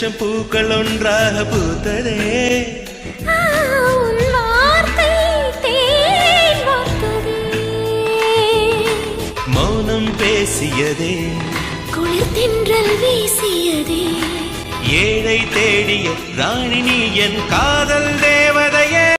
லட்சம் பூக்கள் ஒன்றாக பூத்ததே. மௌனம் பேசியதே, குளிர் தென்றல் வீசியதே. ஏழை தேடிய ராணி நீ என் காதல்.